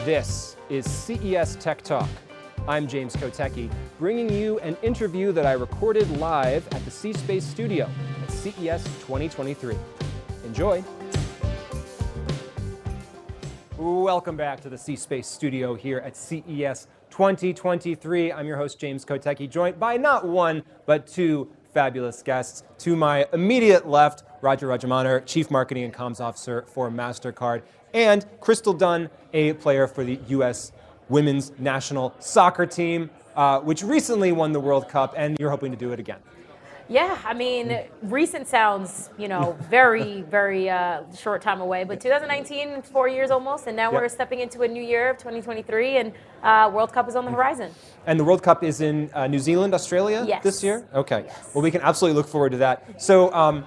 This is CES Tech Talk. I'm James Kotecki, bringing you an interview that I recorded live at the C-Space studio at CES 2023. Enjoy. Welcome back to the C-Space studio here at CES 2023. I'm your host, James Kotecki, joined by not one, but two fabulous guests. To my immediate left, Roger Rajamannar, Chief Marketing and Comms Officer for MasterCard, and Crystal Dunn, a player for the U.S. Women's National Soccer Team, which recently won the World Cup, and you're hoping to do it again. Yeah, I mean, recent sounds, very, very short time away, but 2019, 4 years almost, and now we're stepping into a new year of 2023, and World Cup is on the horizon. And the World Cup is in New Zealand, Australia this year? Okay. Yes. Well, we can absolutely look forward to that. So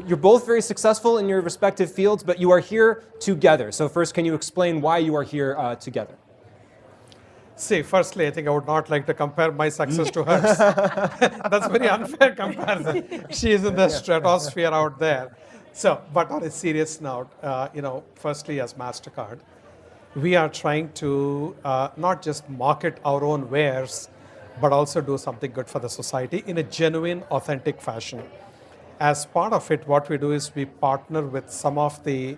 you're both very successful in your respective fields, but you are here together. So first, can you explain why you are here together? See, firstly, I think I would not like to compare my success to hers. That's a very unfair comparison. She is in the stratosphere out there. So, but on a serious note, firstly, as MasterCard, we are trying to not just market our own wares, but also do something good for the society in a genuine, authentic fashion. As part of it, what we do is we partner with some of the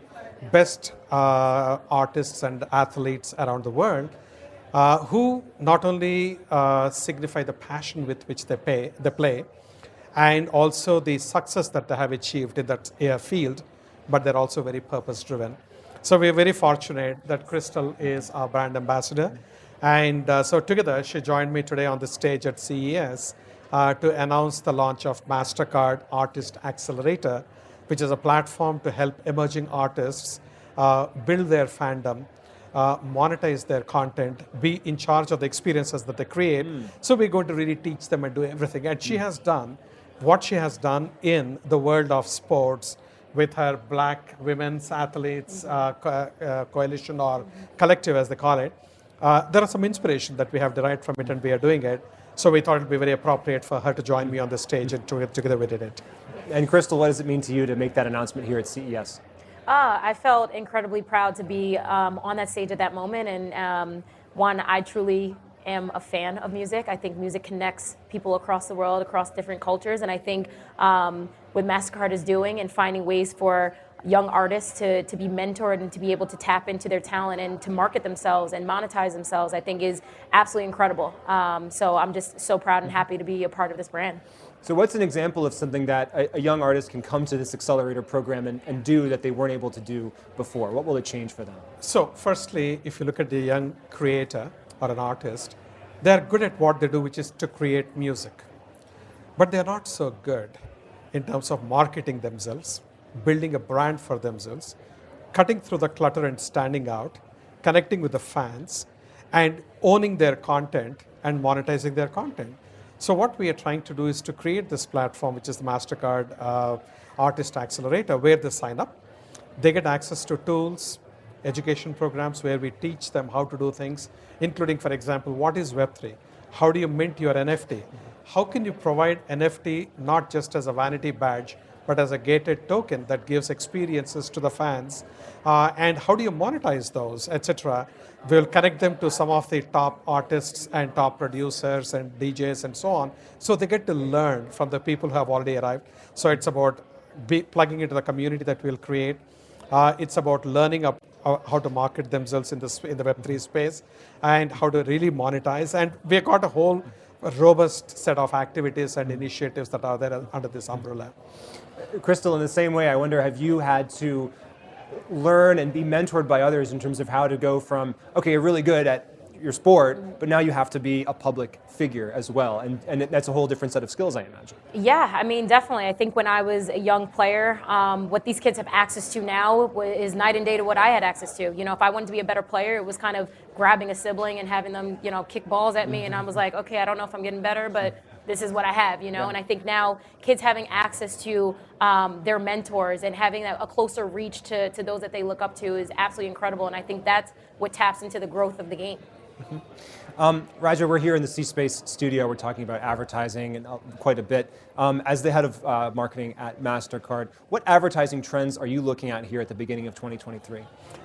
best artists and athletes around the world, who not only signify the passion with which they play, and also the success that they have achieved in that field, but they're also very purpose-driven. So we're very fortunate that Crystal is our brand ambassador. And so together, she joined me today on the stage at CES to announce the launch of MasterCard Artist Accelerator, which is a platform to help emerging artists build their fandom, monetize their content, be in charge of the experiences that they create. So we're going to really teach them and do everything. And she has done what she has done in the world of sports with her Black Women's Athletes Coalition, or collective as they call it. There are some inspiration that we have derived from it, and we are doing it. So we thought it would be very appropriate for her to join me on the stage, and together we did it. And Crystal, what does it mean to you to make that announcement here at CES? I felt incredibly proud to be on that stage at that moment. And I truly am a fan of music. I think music connects people across the world, across different cultures. And I think what MasterCard is doing and finding ways for young artists to be mentored and to be able to tap into their talent and to market themselves and monetize themselves, I think is absolutely incredible. So I'm just so proud and happy to be a part of this brand. So what's an example of something that a young artist can come to this accelerator program and do that they weren't able to do before? What will it change for them? So firstly, if you look at the young creator or an artist, they're good at what they do, which is to create music. But they're not so good in terms of marketing themselves, building a brand for themselves, cutting through the clutter and standing out, connecting with the fans, and owning their content and monetizing their content. So what we are trying to do is to create this platform, which is the MasterCard Artist Accelerator, where they sign up. They get access to tools, education programs where we teach them how to do things, including, for example, what is Web3? How do you mint your NFT? How can you provide NFT not just as a vanity badge, but as a gated token that gives experiences to the fans? And how do you monetize those, etc.? We'll connect them to some of the top artists and top producers and DJs and so on. So they get to learn from the people who have already arrived. So it's about plugging into the community that we'll create. It's about learning how to market themselves in the Web3 space and how to really monetize. And we've got a whole robust set of activities and initiatives that are there under this umbrella. Crystal, in the same way, I wonder, have you had to learn and be mentored by others in terms of how to go from, okay, you're really good at your sport, but now you have to be a public figure as well, and that's a whole different set of skills, I imagine. Yeah, I mean, definitely. I think when I was a young player, what these kids have access to now is night and day to what I had access to. If I wanted to be a better player, it was kind of grabbing a sibling and having them, kick balls at me, and I was like, okay, I don't know if I'm getting better, but this is what I have, And I think now kids having access to their mentors and having a closer reach to those that they look up to is absolutely incredible, and I think that's what taps into the growth of the game. Raja, we're here in the C-Space studio. We're talking about advertising and quite a bit. As the head of marketing at MasterCard, what advertising trends are you looking at here at the beginning of 2023?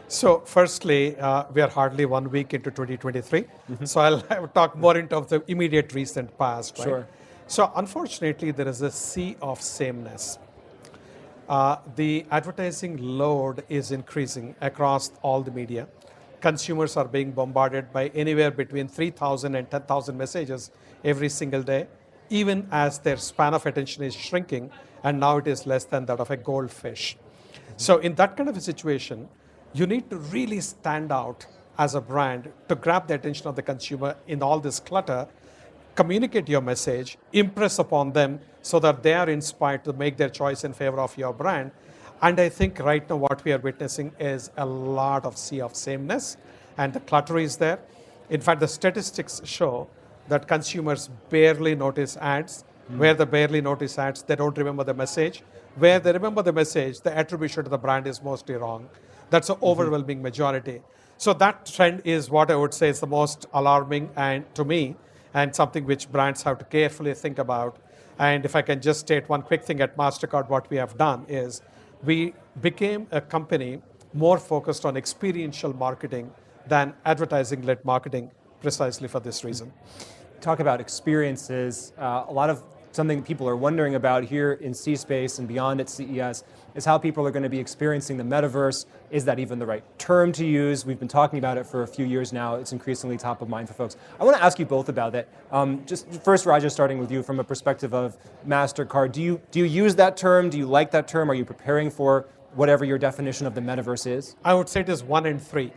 So firstly, we are hardly 1 week into 2023. So I'll talk more in terms of immediate recent past. Right? Sure. So unfortunately, there is a sea of sameness. The advertising load is increasing across all the media. Consumers are being bombarded by anywhere between 3,000 and 10,000 messages every single day, even as their span of attention is shrinking, and now it is less than that of a goldfish. So in that kind of a situation, you need to really stand out as a brand to grab the attention of the consumer in all this clutter, communicate your message, impress upon them so that they are inspired to make their choice in favor of your brand. And I think right now what we are witnessing is a lot of sea of sameness, and the clutter is there. In fact, the statistics show that consumers barely notice ads. Where they barely notice ads, they don't remember the message. Where they remember the message, the attribution to the brand is mostly wrong. That's an overwhelming majority. So that trend is what I would say is the most alarming and to me, and something which brands have to carefully think about. And if I can just state one quick thing at MasterCard, what we have done is we became a company more focused on experiential marketing than advertising-led marketing, precisely for this reason. Talk about experiences. A lot of something people are wondering about here in C-Space and beyond at CES is how people are going to be experiencing the metaverse. Is that even the right term to use? We've been talking about it for a few years now. It's increasingly top of mind for folks. I want to ask you both about that. Just first, Raja, starting with you from a perspective of MasterCard. Do you use that term? Do you like that term? Are you preparing for whatever your definition of the metaverse is? I would say it is 1 and 3,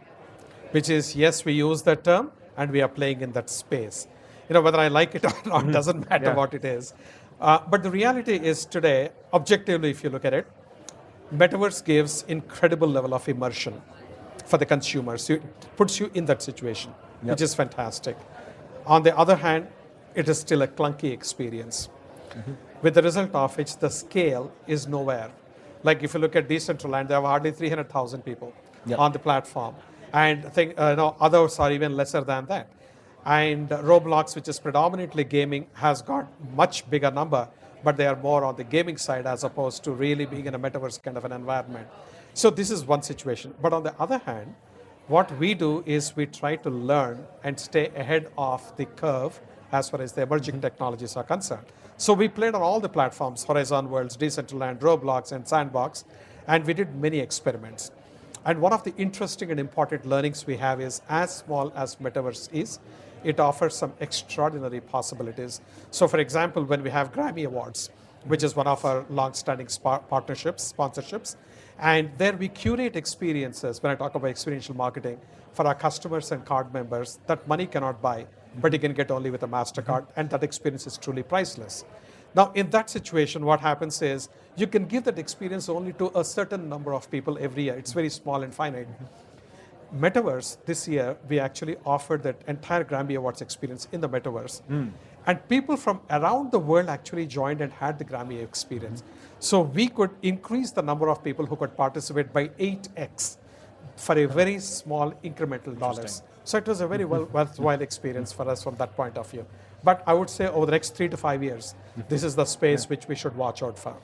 which is yes, we use that term and we are playing in that space. Whether I like it or not doesn't matter what it is. But the reality is today, objectively, if you look at it, metaverse gives incredible level of immersion for the consumers. It puts you in that situation, which is fantastic. On the other hand, it is still a clunky experience, with the result of which the scale is nowhere. Like if you look at Decentraland, there are hardly 300,000 people on the platform, and I think others are even lesser than that. And Roblox, which is predominantly gaming, has got much bigger number, but they are more on the gaming side as opposed to really being in a metaverse kind of an environment. So this is one situation. But on the other hand, what we do is we try to learn and stay ahead of the curve as far as the emerging technologies are concerned. So we played on all the platforms, Horizon Worlds, Decentraland, Roblox, and Sandbox, and we did many experiments. And one of the interesting and important learnings we have is, as small as metaverse is, it offers some extraordinary possibilities. So for example, when we have Grammy Awards, which is one of our long-standing sponsorships, and there we curate experiences, when I talk about experiential marketing, for our customers and card members that money cannot buy, but you can get only with a MasterCard, and that experience is truly priceless. Now, in that situation, what happens is you can give that experience only to a certain number of people every year. It's very small and finite. Metaverse, this year, we actually offered that entire Grammy Awards experience in the Metaverse. And people from around the world actually joined and had the Grammy experience. So we could increase the number of people who could participate by 8x for a very small incremental dollars. So it was a very worthwhile experience for us from that point of view. But I would say over the next 3 to 5 years, this is the space which we should watch out for.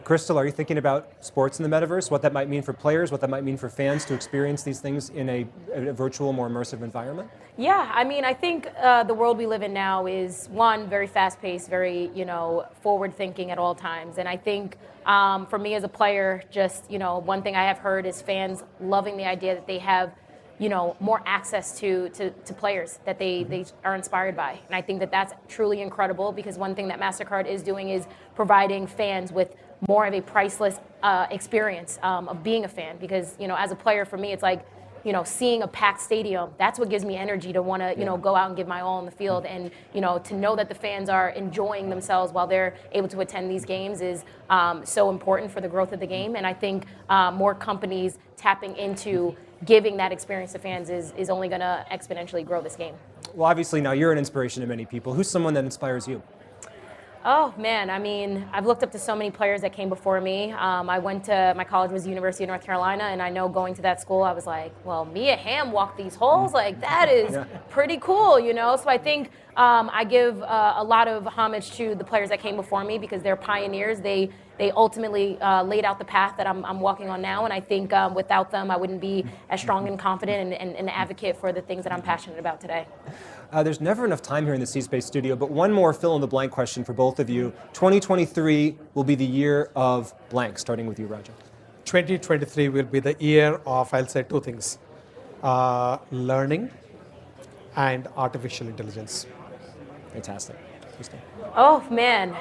Crystal, are you thinking about sports in the metaverse, what that might mean for players, what that might mean for fans to experience these things in a virtual, more immersive environment? Yeah, I mean, I think the world we live in now is, one, very fast-paced, very, forward-thinking at all times. And I think for me as a player, just, one thing I have heard is fans loving the idea that they have more access to players that they are inspired by. And I think that that's truly incredible, because one thing that MasterCard is doing is providing fans with more of a priceless experience of being a fan. Because, as a player, for me, it's like, seeing a packed stadium, that's what gives me energy to want to, go out and give my all on the field. And, to know that the fans are enjoying themselves while they're able to attend these games is so important for the growth of the game. And I think more companies tapping into giving that experience to fans is only going to exponentially grow this game. Well, obviously now you're an inspiration to many people. Who's someone that inspires you? Oh man, I mean, I've looked up to so many players that came before me. My college was University of North Carolina, and I know going to that school, I was like, well, Mia Hamm walked these halls, like that is pretty cool, you know? So I think I give a lot of homage to the players that came before me because they're pioneers. They ultimately laid out the path that I'm walking on now, and I think without them, I wouldn't be as strong and confident and an advocate for the things that I'm passionate about today. There's never enough time here in the C-Space studio, but one more fill-in-the-blank question for both of you. 2023 will be the year of blank, starting with you, Raja. 2023 will be the year of, I'll say two things, learning and artificial intelligence. Fantastic. Christine. Oh man,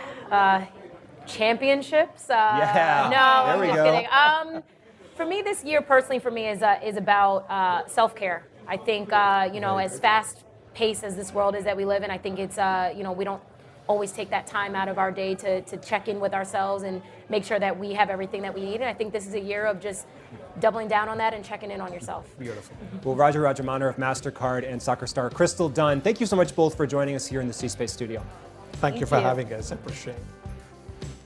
championships? Yeah, No, there we I'm just go. kidding. For me, this year personally, for me is about self-care. I think as fast-paced as this world is that we live in, I think it's we don't always take that time out of our day to check in with ourselves and make sure that we have everything that we need. And I think this is a year of just doubling down on that and checking in on yourself. Beautiful. Well, Raja Rajamannar of MasterCard and soccer star Crystal Dunn, thank you so much both for joining us here in the C-Space studio. Thank you for having us. I appreciate it.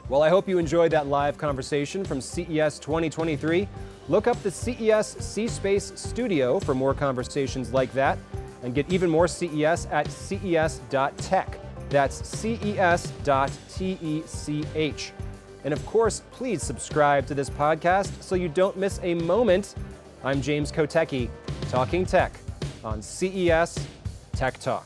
Well, I hope you enjoyed that live conversation from CES 2023. Look up the CES C-Space studio for more conversations like that and get even more CES at ces.tech. That's ces.tech. And of course, please subscribe to this podcast so you don't miss a moment. I'm James Kotecki, talking tech on CES Tech Talk.